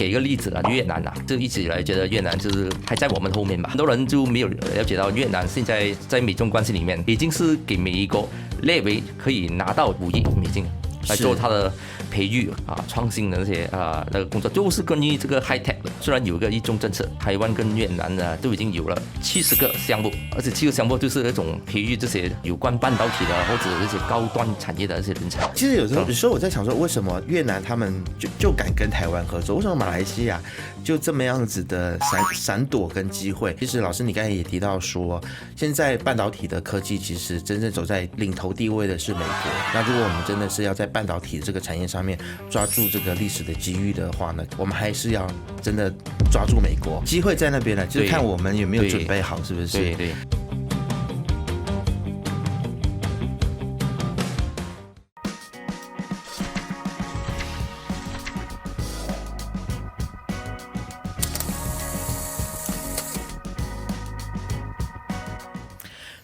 给一个例子啦，越南啊，就一直以来觉得越南就是还在我们后面嘛，很多人就没有了解到越南现在在美中关系里面已经是给美国列为可以拿到5亿美金来做它的培育创新的那些那个工作，就是关于这个 high tech 的。虽然有一个一中政策，台湾跟越南都已经有了70个项目，而且70个项目就是那种培育这些有关半导体的或者这些高端产业的这些人才。其实有时候我在想说，为什么越南他们就敢跟台湾合作？为什么马来西亚就这么样子的闪躲跟机会？其实老师你刚才也提到说，现在半导体的科技其实真正走在领头地位的是美国。那如果我们真的是要在半导体这个产业上面抓住这个历史的机遇的话呢，我们还是要真的抓住美国，机会在那边了，就是看我们有没有准备好，是不是？对。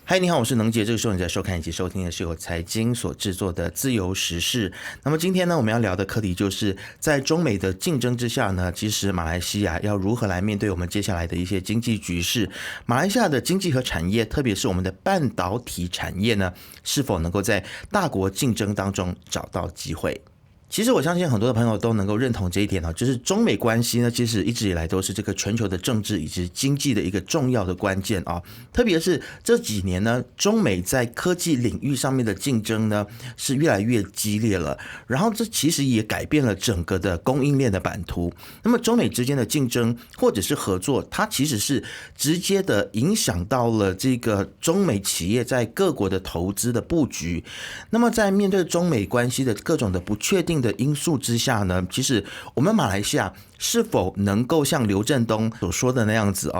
嗨，你好，我是能杰。这个时候你在收看以及收听的是由财经所制作的自由时事。那么今天呢，我们要聊的课题就是在中美的竞争之下呢，其实马来西亚要如何来面对我们接下来的一些经济局势？马来西亚的经济和产业，特别是我们的半导体产业呢，是否能够在大国竞争当中找到机会？其实我相信很多的朋友都能够认同这一点，就是中美关系呢，其实一直以来都是这个全球的政治以及经济的一个重要的关键啊。特别是这几年呢，中美在科技领域上面的竞争呢是越来越激烈了，然后这其实也改变了整个的供应链的版图。那么中美之间的竞争或者是合作，它其实是直接的影响到了这个中美企业在各国的投资的布局。那么在面对中美关系的各种的不确定的因素之下呢，其实我们马来西亚是否能够像刘振东所说的那样子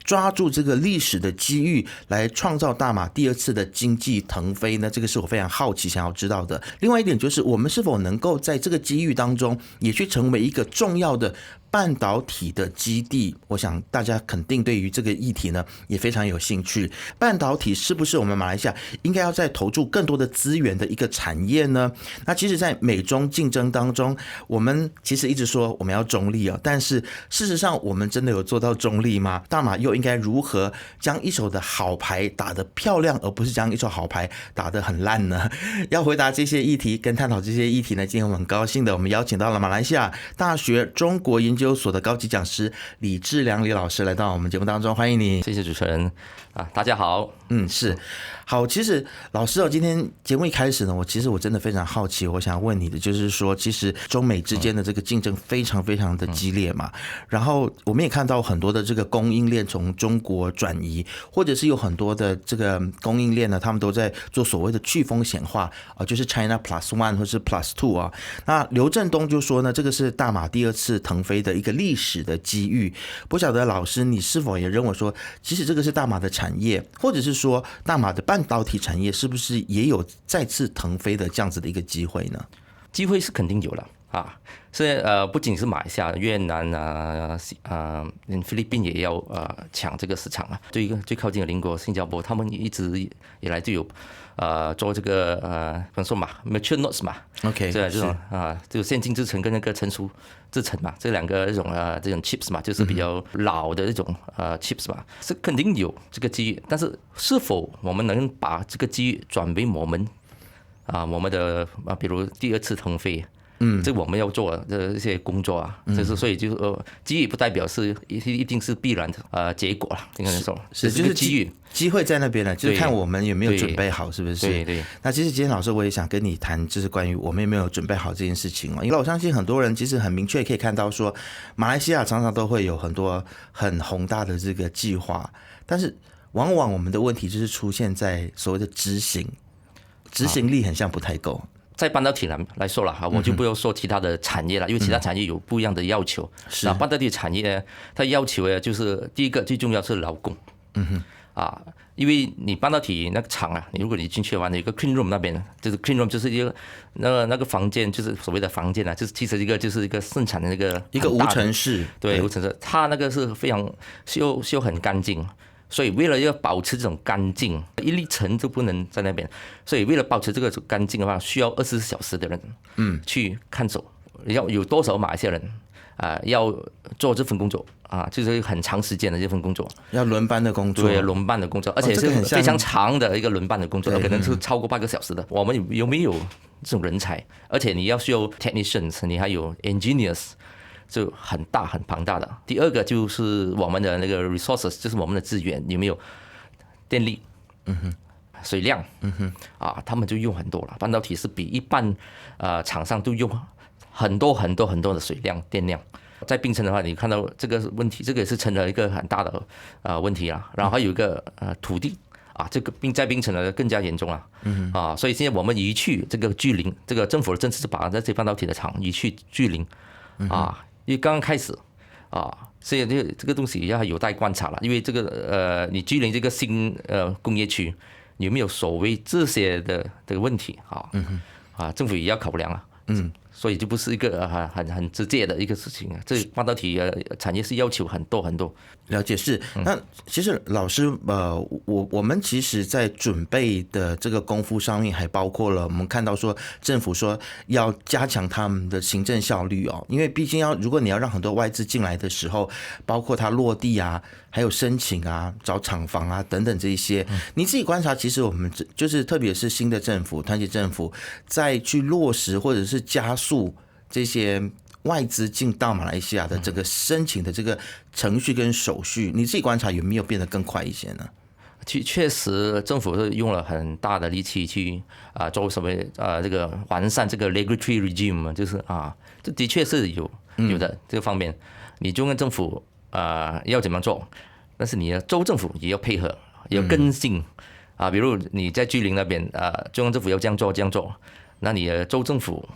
抓住这个历史的机遇来创造大马第二次的经济腾飞呢？这个是我非常好奇想要知道的。另外一点就是我们是否能够在这个机遇当中也去成为一个重要的半导体的基地，我想大家肯定对于这个议题呢也非常有兴趣。半导体是不是我们马来西亚应该要再投注更多的资源的一个产业呢？那其实在美中竞争当中，我们其实一直说我们要中立但是事实上我们真的有做到中立吗？大马又应该如何将一手的好牌打得漂亮，而不是将一手好牌打得很烂呢？要回答这些议题跟探讨这些议题呢，今天我们很高兴的我们邀请到了马来西亚大学中国研究所的高级讲师李志良李老师来到我们节目当中，欢迎你。谢谢主持人大家好。是好，其实老师今天节目一开始呢，我真的非常好奇，我想问你的就是说，其实中美之间的这个竞争非常非常的激烈嘛，然后我们也看到很多的这个供应链从中国转移，或者是有很多的这个供应链呢，他们都在做所谓的去风险化就是 China +1 或是 +2 那刘振东就说呢，这个是大马第二次腾飞的一个历史的机遇。不晓得老师你是否也认为说，其实这个是大马的产业，或者是说大马的半导体产业是不是也有再次腾飞的这样子的一个机会呢？机会是肯定有了是不仅是马来西亚、越南菲律宾也要抢这个市场最靠近的邻国新加坡，他们一直以来就有做这个怎么说嘛 mature nodes 嘛 ，OK， 这种就先进制程跟那个成熟制程嘛，这两个这种 chips 嘛，就是比较老的这种chips 嘛，是肯定有这个机遇，但是是否我们能把这个机遇转为我们的比如第二次腾飞？这我们要做的这些工作就是所以就机遇不代表是一定是必然的结果了，应该说是就是机遇。机会在那边了，就是看我们有没有准备好，是不是？对。那其实今天老师我也想跟你谈，就是关于我们有没有准备好这件事情因为我相信很多人其实很明确可以看到说，马来西亚常常都会有很多很宏大的这个计划，但是往往我们的问题就是出现在所谓的执行力很像不太够。在半导体来说了我就不要说其他的产业了，因为其他产业有不一样的要求。那半导体产业它要求就是第一个最重要是劳工。因为你半导体那个厂如果你进去的话，有一个 clean room 那边，就是 clean room 就是一个那个房间，就是所谓的房间就是其实就是一个生产的一个无尘室，对，无尘室，它那个是非常修很干净。所以为了要保持这种干净，一粒尘都不能在那边，所以为了保持这个干净的话，需要24小时的人去看守。要有多少马来西亚人要做这份工作就是很长时间的这份工作，要轮班的工作，对，轮班的工作，而且是非常长的一个轮班的工作，可能是超过8个小时的。我们有没有这种人才？而且你要需要 technicians， 你还有 engineers， 就很大很庞大的。第二个就是我们的那个 resources， 就是我们的资源有没有电力，水量，他们就用很多了。半导体是比一般厂商都用很多的水量、电量。在槟城的话，你看到这个问题，这个也是成了一个很大的问题啦。然后还有一个土地这个在槟城呢更加严重了。所以现在我们移去这个居零，这个政府的政策是把这些半导体的厂移去居零因为刚刚开始所以这个东西要有待观察了。因为这个你居零这个新工业区有没有所谓这些的问题政府也要考量所以就不是一个很直接的一个事情这半导体产业是要求很多。了解是。那其实老师我们其实在准备的这个功夫上面，还包括了我们看到说政府说要加强他们的行政效率因为毕竟如果你要让很多外资进来的时候，包括它落地还有申请找厂房等等这一些，你自己观察，其实我们就是特别是新的政府团结政府在去落实或者是加速这些外资进到马来西亚的这个申请的这个程序跟手续，你自己观察有没有变得更快一些呢？确实，政府是用了很大的力气去做什么这个完善这个 regulatory regime， 就是这的确是有的这个方面，你中央政府要怎么做，但是你的州政府也要配合，也要跟进比如你在居零那边中央政府要这样做，那你的州政府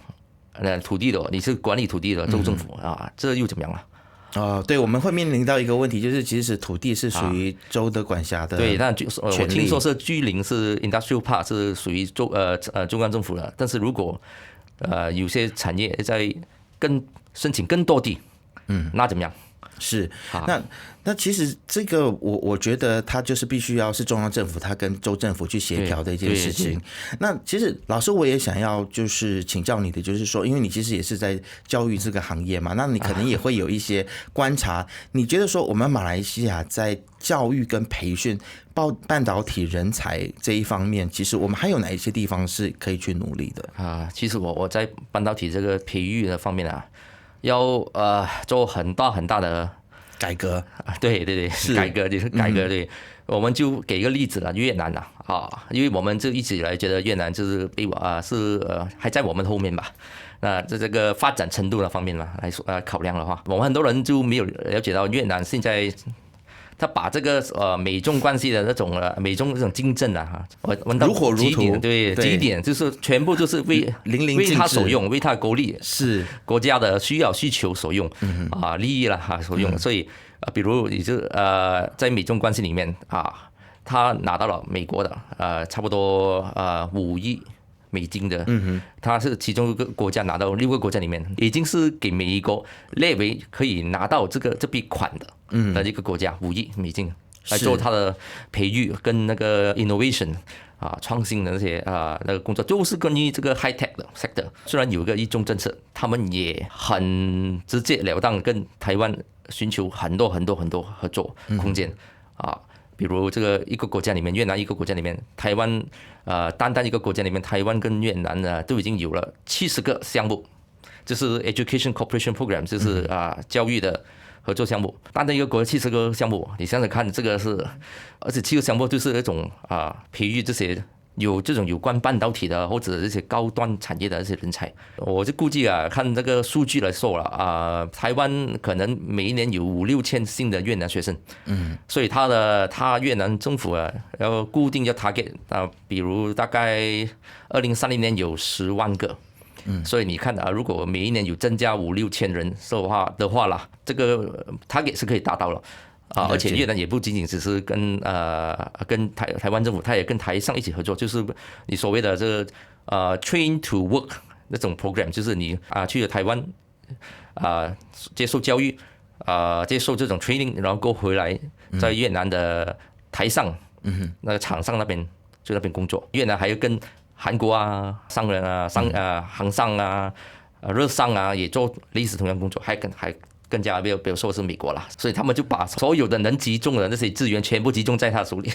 土地的你是管理土地的州政府这又怎么样了？对，我们会面临到一个问题，就是其实土地是属于州的管辖的。对，但我听说是居零是 industrial park 是属于中央政府的，但是如果有些产业在申请更多地，那怎么样？是，那其实这个我觉得它就是必须要是中央政府它跟州政府去协调的一件事情。那其实老师我也想要就是请教你的，就是说，因为你其实也是在教育这个行业嘛，那你可能也会有一些观察。你觉得说我们马来西亚在教育跟培训半导体人才这一方面，其实我们还有哪一些地方是可以去努力的？其实我在半导体这个培育的方面要做很大的改革对，是改革就是改革对。我们就给一个例子了，越南因为我们就一直以来觉得越南就是还在我们后面吧。那这个发展程度的方面来说考量的话，我们很多人就没有了解到越南现在。他把这个美中关系的那种美中这种竞争玩到极点，对极点就是全部就是为他所用，为他国力是国家的需求所用利益所用，所以比如你就在美中关系里面他拿到了美国的差不多5亿美金的，他是其中一个国家拿到6个国家里面，已经是给美国列为可以拿到这笔款的一个国家，5亿美金来做他的培育跟那个 innovation 创新的那些那个工作，就是关于这个 high tech 的 sector。虽然有一个一中政策，他们也很直截了当跟台湾寻求很多合作空间比如这个一个国家里面，越南一个国家里面，台湾单一个国家里面，台湾跟越南都已经有了70个项目，就是 education cooperation program， 就是教育的合作项目。单一个国家70个项目，你想想看，这个是27个项目，就是那种培育这些有这种有关半导体的或者这些高端产业的这些人才。我就估计看这个数据来说了台湾可能每一年有5-6千新的越南学生，所以他越南政府要固定要 target 比如大概2030年有10万个。所以你看如果每一年有增加5-6千人的话啦，这个 target 是可以达到了。而且越南也不仅仅只是跟台湾政府，他也跟台商一起合作，就是你所谓的这个train to work 那种 program， 就是你去了台湾接受教育接受这种 training， 然后过回来在越南的台商那个厂商那边工作。越南还有跟韩国商人航商日商也做类似同样工作，还更加比如说是美国啦，所以他们就把所有的能集中的那些资源全部集中在他手里。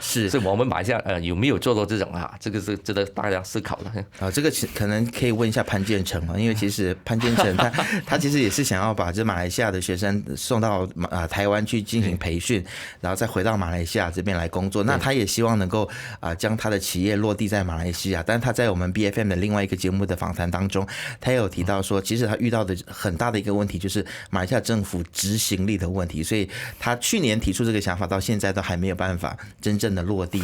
是。所以我们马来西亚有没有做到这种这个是值得大家思考的。这个可能可以问一下潘建成因为其实潘建成他其实也是想要把这马来西亚的学生送到台湾去进行培训，然后再回到马来西亚这边来工作。那他也希望能够将他的企业落地在马来西亚。但是他在我们 BFM 的另外一个节目的访谈当中，他也有提到说，其实他遇到的很大的一个问题就是马来西亚政府执行力的问题，所以他去年提出这个想法，到现在都还没有办法真正的落地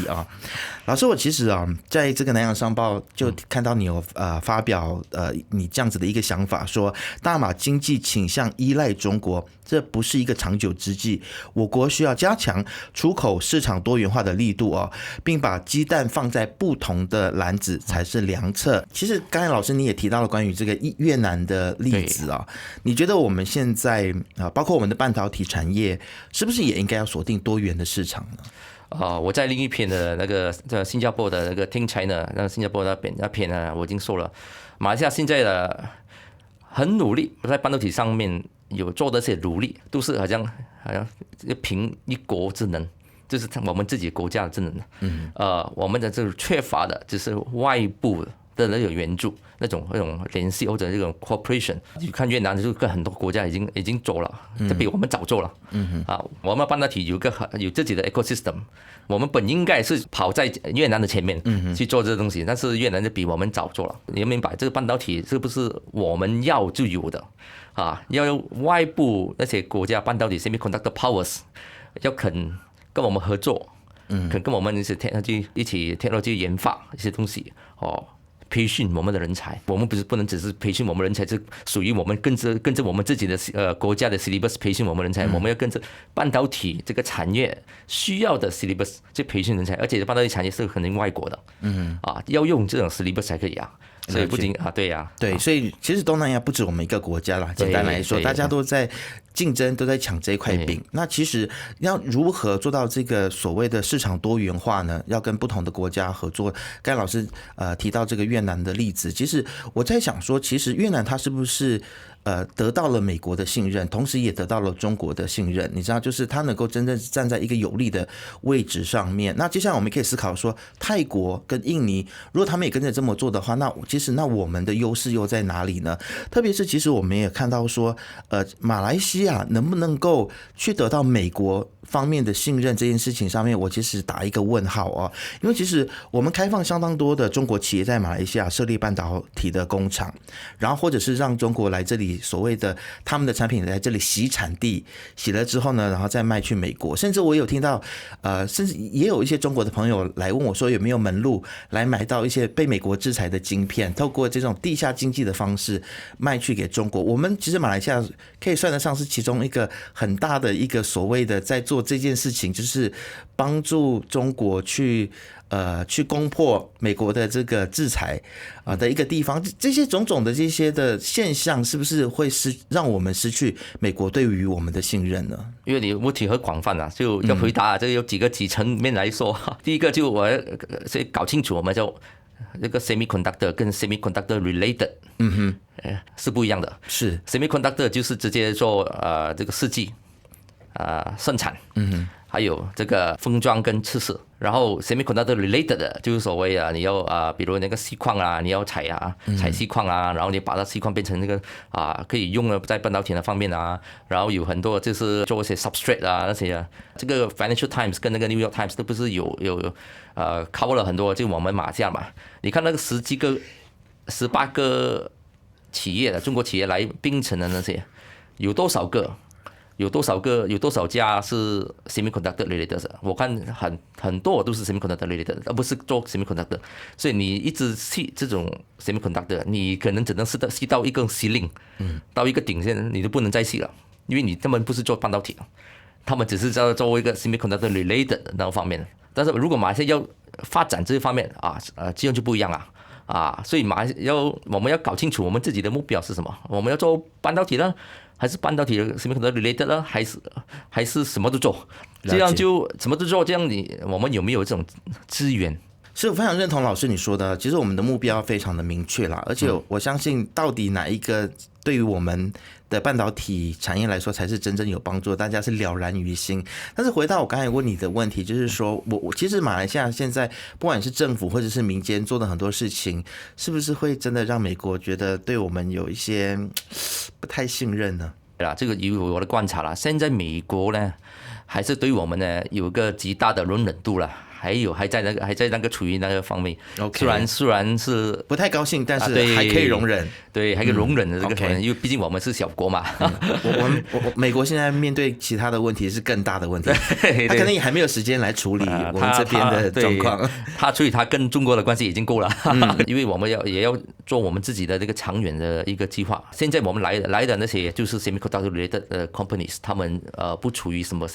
老师，我其实在这个南洋商报就看到你有发表你这样子的一个想法，说大马经济倾向依赖中国，这不是一个长久之计，我国需要加强出口市场多元化的力度并把鸡蛋放在不同的篮子才是良策。其实刚才老师你也提到了关于这个越南的例子你觉得我们现在包括我们的半导体产业，是不是也应该要锁定多元的市场呢？我在另一篇的那个新加坡的那个 Think China， 那新加坡那篇呢，我已经说了，马来西亚现在的很努力，在半导体上面有做的这些努力，都是好像凭一国之能，就是我们自己国家的智能。我们的这种缺乏的就是外部的那种援助，那种联系或者这种 cooperation。你看越南就跟很多国家已经做了，这比我们早做了。我们半导体有自己的 ecosystem， 我们本应该是跑在越南的前面去做这个东西，但是越南就比我们早做了。你要明白，这个半导体是不是我们要就有的要用外部那些国家半导体 semiconductor powers 要肯跟我们合作，肯跟我们一起 technology 研发一些东西培训我们的人才。我们不能只是培训我们人才，是属于我们跟着我们自己的国家的 syllabus 培训我们人才。我们要跟着半导体这个产业需要的 syllabus 去培训人才，而且半导体产业是肯定外国的，要用这种 syllabus 才可以所以不仅对，所以其实东南亚不止我们一个国家啦，简单来说，大家都在竞争，都在抢这块饼。那其实要如何做到这个所谓的市场多元化呢？要跟不同的国家合作。刚才老师提到这个越南的例子，其实我在想说，其实越南它是不是得到了美国的信任，同时也得到了中国的信任？你知道，就是它能够真正站在一个有利的位置上面。那接下来我们可以思考说，泰国跟印尼，如果他们也跟着这么做的话，那我们的优势又在哪里呢？特别是其实我们也看到说，马来西亚能不能够去得到美国方面的信任这件事情上面，我其实打一个问号因为其实我们开放相当多的中国企业在马来西亚设立半导体的工厂，然后或者是让中国来这里所谓的他们的产品来这里洗产地，洗了之后呢，然后再卖去美国。甚至我有听到甚至也有一些中国的朋友来问我说，有没有门路来买到一些被美国制裁的晶片，透过这种地下经济的方式卖去给中国。我们其实马来西亚可以算得上是其中一个很大的一个所谓的在做这件事情，就是帮助中国去攻破美国的这个制裁的一个地方。这些种种的这些的现象，是不是会让我们失去美国对于我们的信任呢？因为你问题很广泛就要回答这个有几层面来说。第一个就我要搞清楚，我们就这个 semiconductor 跟 semiconductor related 是不一样的。是 semiconductor 就是直接做这个试剂生产，还有这个封装跟测试。然后 semiconductor related 的就是所谓你要比如那个锡矿你要采锡矿然后你把它锡矿变成那个可以用在半导体的方面然后有很多就是做一些 substrate 那些这个 Financial Times 跟那个 New York Times 都不是有cover 了很多，就我们马来西亚嘛，你看那个18个企业的中国企业来槟城的那些，有多少家是 semiconductor related 的？我看很多都是 semiconductor related 的，而不是做 semiconductor。所以你一直吸这种 semiconductor， 你可能只能吸到一个 ceiling，到一个顶线，你就不能再吸了，因为你根本不是做半导体的，他们只是在做一个 semiconductor related 的那方面。但是如果马来西亚要发展这一方面这样就不一样所以我们要搞清楚我们自己的目标是什么，我们要做半导体呢？还是半导体的 semiconductor related 呢？还是什么都做？这样就什么都做，这样我们有没有这种资源是我非常认同老师你说的，其实我们的目标非常的明确啦，而且我相信到底哪一个对于我们的半导体产业来说才是真正有帮助，大家是了然于心。但是回到我刚才问你的问题，就是说我其实马来西亚现在不管是政府或者是民间做的很多事情，是不是会真的让美国觉得对我们有一些不太信任呢？对啦，这个以我的观察啦，现在美国呢还是对我们呢有一个极大的容忍度啦。还在那个处于那个方面， Okay. 虽然是不太高兴，但是还可以容忍，对，还可以容忍的这个okay. 因为毕竟我们是小国嘛。我美国现在面对其他的问题是更大的问题，他可能也还没有时间来处理我们这边的状况。所以他跟中国的关系已经够了，因为我们也要做我们自己的这个长远的一个计划。现在我们来的那些就是 semiconductor related 的 companies， 他们不处于什么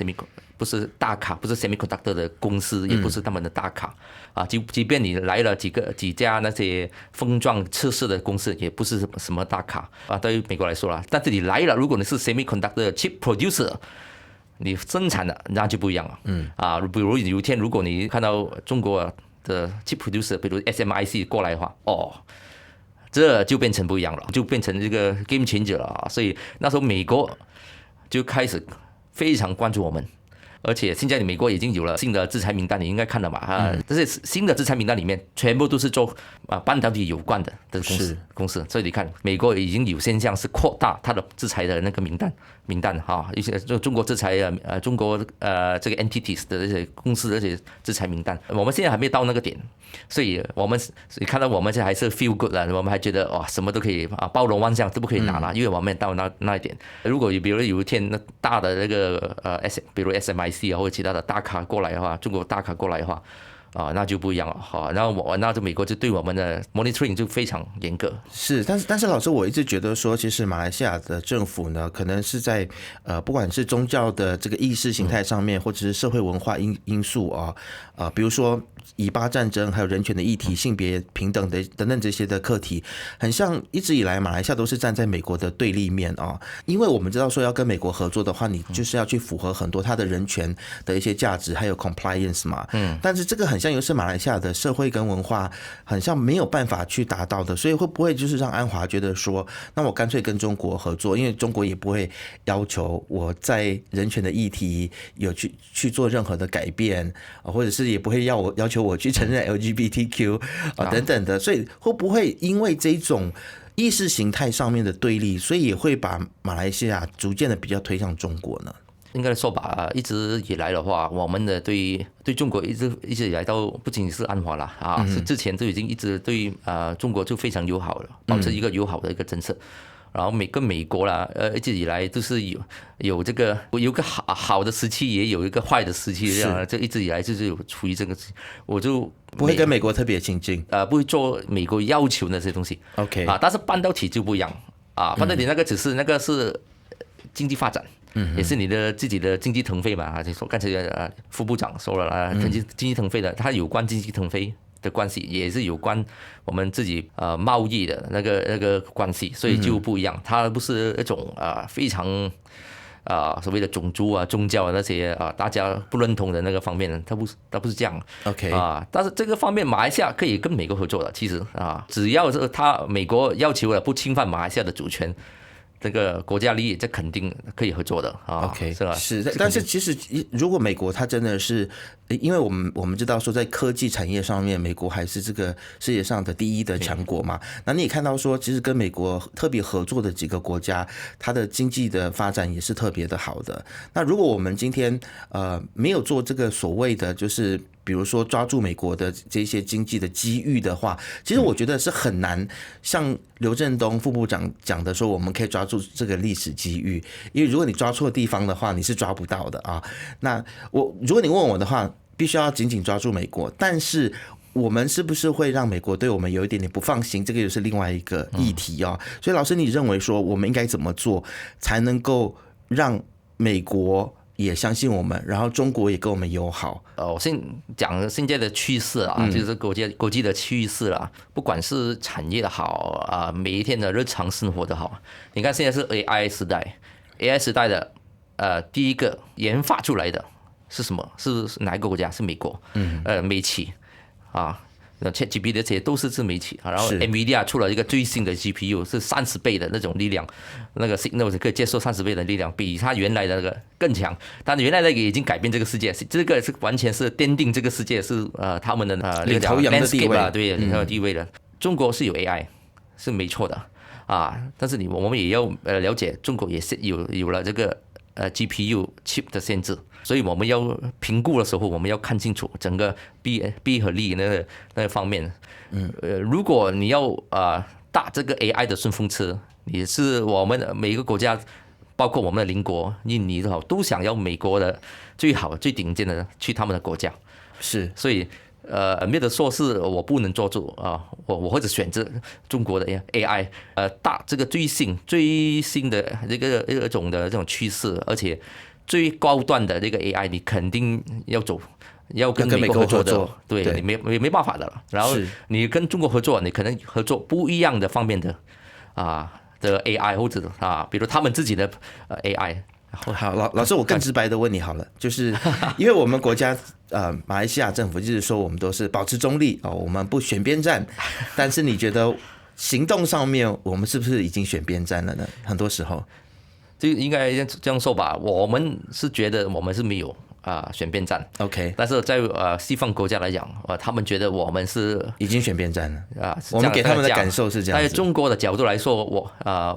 不是大卡，不是 semiconductor 的公司，也不是他们的大卡啊。即便你来了几家那些封装测试的公司，也不是什么大卡啊。对于美国来说啦，但是你来了，如果你是 semiconductor chip producer， 你生产的那就不一样了。比如有一天如果你看到中国的 chip producer， 比如 SMIC 过来的话，这就变成不一样了，就变成这个 game changer 了。所以那时候美国就开始非常关注我们。而且现在美国已经有了新的制裁名单，你应该看了吧？这些新的制裁名单里面，全部都是做半导体有关的公司。所以你看，美国已经有现象是扩大它的制裁的那个名单哈，一些就中国制裁中国这个 entities 的这些公司的这些制裁名单，我们现在还没到那个点，所以你看到我们现在还是 feel good 了，我们还觉得哇什么都可以包罗万象都不可以拿了，因为我们到那一点。如果比如有一天那大的那个比如 SMIC 或者其他的大咖过来的话，中国大咖过来的话，那就不一样了。然后那就美国就对我们的 monitoring 就非常严格。是，但是老师，我一直觉得说，其实马来西亚的政府呢，可能是在不管是宗教的这个意识形态上面，或者是社会文化因素比如说以巴战争，还有人权的议题、性别平等的等等这些的课题，很像一直以来马来西亚都是站在美国的对立面因为我们知道说要跟美国合作的话，你就是要去符合很多它的人权的一些价值，还有 compliance 嘛。但是这个很像又是马来西亚的社会跟文化很像没有办法去达到的，所以会不会就是让安华觉得说，那我干脆跟中国合作，因为中国也不会要求我在人权的议题有去做任何的改变，或者是也不会要求我去承认 LGBTQ 等等的，所以会不会因为这种意识形态上面的对立，所以也会把马来西亚逐渐的比较推向中国呢？应该说吧，一直以来的话，我们的对中国一直以来都不仅仅是安华啦是之前就已经一直对中国就非常友好了，保持一个友好的一个政策。然后跟美国啦，一直以来都是有这个有个好的时期，也有一个坏的时期，这样就一直以来就是有处于这个，我就不会跟美国特别亲近，不会做美国要求那些东西。OK 但是半导体就不一样半导体那个只是那个是经济发展。也是你的自己的经济腾飞嘛？就说刚才副部长说了经济腾飞的，它有关经济腾飞的关系，也是有关我们自己贸易的那个关系，所以就不一样。它不是一种非常所谓的种族宗教那些大家不认同的那个方面，它不是这样。OK 但是这个方面马来西亚可以跟美国合作的，其实只要是美国要求了不侵犯马来西亚的主权。这个国家利益，这肯定可以合作的OK 是吧？是，但是其实如果美国它真的是，因为我们知道说在科技产业上面，美国还是这个世界上的第一的强国嘛。那你也看到说，其实跟美国特别合作的几个国家，它的经济的发展也是特别的好的。那如果我们今天没有做这个所谓的就是比如说抓住美国的这些经济的机遇的话，其实我觉得是很难像刘振东副部长讲的说，我们可以抓住这个历史机遇，因为如果你抓错地方的话，你是抓不到的那如果你问我的话，必须要紧紧抓住美国，但是我们是不是会让美国对我们有一点点不放心？这个又是另外一个议题所以老师，你认为说我们应该怎么做才能够让美国也相信我们，然后中国也跟我们友好？我先讲现在的趋势就是国际的趋势不管是产业的好每一天的日常生活的好。你看现在是 AI 时代 ，AI 时代的第一个研发出来的是什么？是哪一个国家？是美国，美企 ChatGPT 这些都是自媒体，然后是 NVIDIA 出了一个最新的 GPU 是30倍的那种力量，那个 Signal 可以接受30倍的力量，比它原来的那个更强。但原来那个已经改变这个世界，这个是完全是奠定这个世界是他们的领头羊的地位啊，对，领头的地位的。中国是有 AI 是没错的啊，但是我们也要了解中国也是有了这个GPU chip 的限制。所以我们要评估的时候，我们要看清楚整个弊和利那个方面。如果你要搭这个 AI 的顺风车，你是我们每一个国家，包括我们的邻国印尼都想要美国的最好最顶尖的去他们的国家。是，所以没得说是我不能做主啊，我或者选择中国的 AI，搭这个最新的一种的这种趋势，而且最高端的这个 AI， 你肯定要跟美国合作，对你没办法的了。然后你跟中国合作，你可能合作不一样的方面的的 AI 或者比如他们自己的AI。好，老师，我更直白的问你好了，就是因为我们国家马来西亚政府就是说我们都是保持中立哦，我们不选边站，但是你觉得行动上面我们是不是已经选边站了呢？很多时候。就应该这样说吧，我们是觉得我们是没有选边站 ，OK， 但是在西方国家来讲，他们觉得我们是已经选边站了我们给他们的感受是这样子。在中国的角度来说，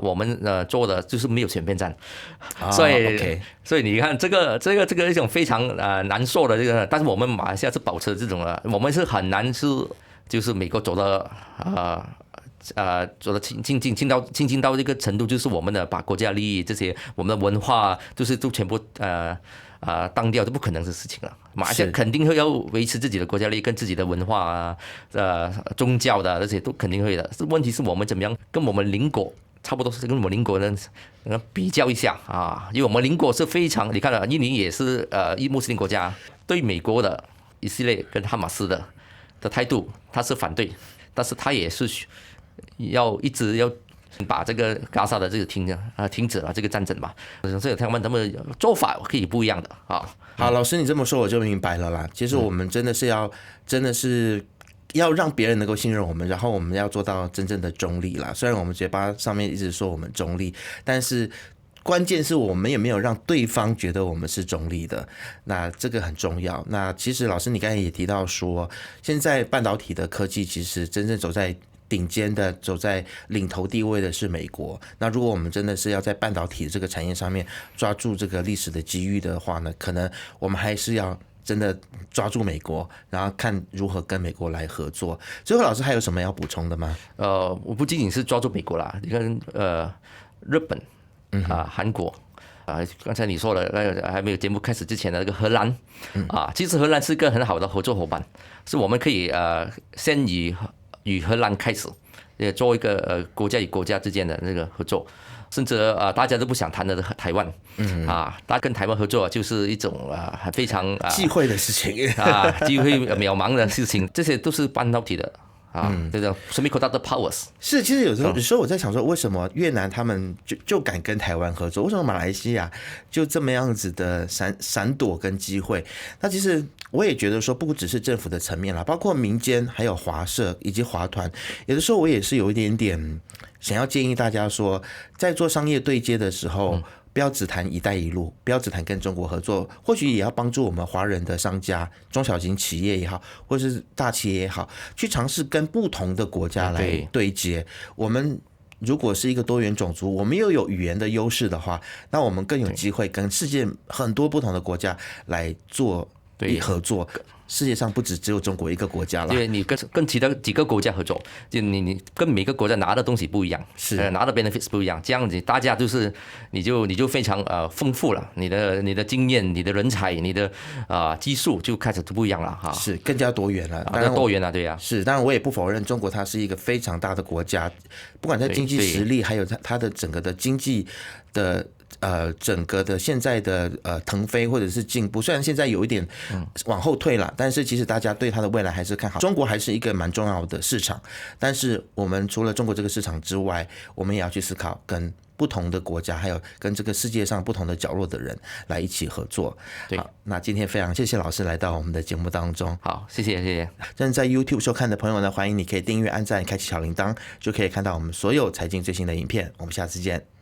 我们做的就是没有选边站，所以你看这个一种非常难受的这个，但是我们马来西亚是保持这种我们是很难就是美国走的走的亲近到这个程度，就是我们的把国家利益这些我们的文化就是都全部当掉，都不可能的事情了。马来西亚肯定会要维持自己的国家利益跟自己的文化宗教的这些都肯定会的。问题是我们怎么样跟我们邻国差不多是跟我们邻国呢比较一下因为我们邻国是非常，你看了印尼也是穆斯林国家，对美国的以色列跟哈马斯的态度他是反对，但是他也是一直要把这个加沙的这个停止了这个战争吧，所以他们做法可以不一样的好，老师你这么说我就明白了啦。其实我们真的是要让别人能够信任我们，然后我们要做到真正的中立啦。虽然我们嘴巴上面一直说我们中立，但是关键是我们也没有让对方觉得我们是中立的，那这个很重要。那其实老师你刚才也提到说，现在半导体的科技其实真正走在顶尖的、走在领头地位的是美国。那如果我们真的是要在半导体这个产业上面抓住这个历史的机遇的话呢，可能我们还是要真的抓住美国，然后看如何跟美国来合作。最后，老师还有什么要补充的吗？我不仅仅是抓住美国啦，你看日本韩国。刚才你说了，还没有节目开始之前的那个荷兰其实荷兰是一个很好的合作伙伴，是我们可以先与荷兰开始，做一个国家与国家之间的那个合作，甚至大家都不想谈的台湾，大家跟台湾合作就是一种非常忌讳的事情机会渺茫的事情，这些都是半导体的。这种 semiconductor powers 是，其实有时候我在想说，为什么越南他们就敢跟台湾合作？为什么马来西亚就这么样子的闪躲跟机会？那其实我也觉得说，不只是政府的层面啦，包括民间还有华社以及华团，有的时候我也是有一点点想要建议大家说，在做商业对接的时候。不要只谈一带一路，不要只谈跟中国合作，或许也要帮助我们华人的商家、中小型企业也好，或是大企业也好，去尝试跟不同的国家来对接。我们如果是一个多元种族，我们又有语言的优势的话，那我们更有机会跟世界很多不同的国家来做合作。世界上不只有中国一个国家了，因为你跟其他几个国家合作，就你跟每个国家拿的东西不一样，是拿的 benefits 不一样，这样子大家就是你就非常丰富了，你的经验、你的人才、你的技术就开始不一样了哈，是更加多元了，当然多元了，对呀，是当然我也不否认中国它是一个非常大的国家，不管在经济实力还有它的整个的经济的。整个的现在的腾飞或者是进步，虽然现在有一点往后退了，但是其实大家对它的未来还是看好。中国还是一个蛮重要的市场，但是我们除了中国这个市场之外，我们也要去思考跟不同的国家，还有跟这个世界上不同的角落的人来一起合作。对，好，那今天非常谢谢老师来到我们的节目当中。好，谢谢谢谢。正在 YouTube 收看的朋友呢，欢迎你可以订阅、按赞、开启小铃铛，就可以看到我们所有财经最新的影片。我们下次见。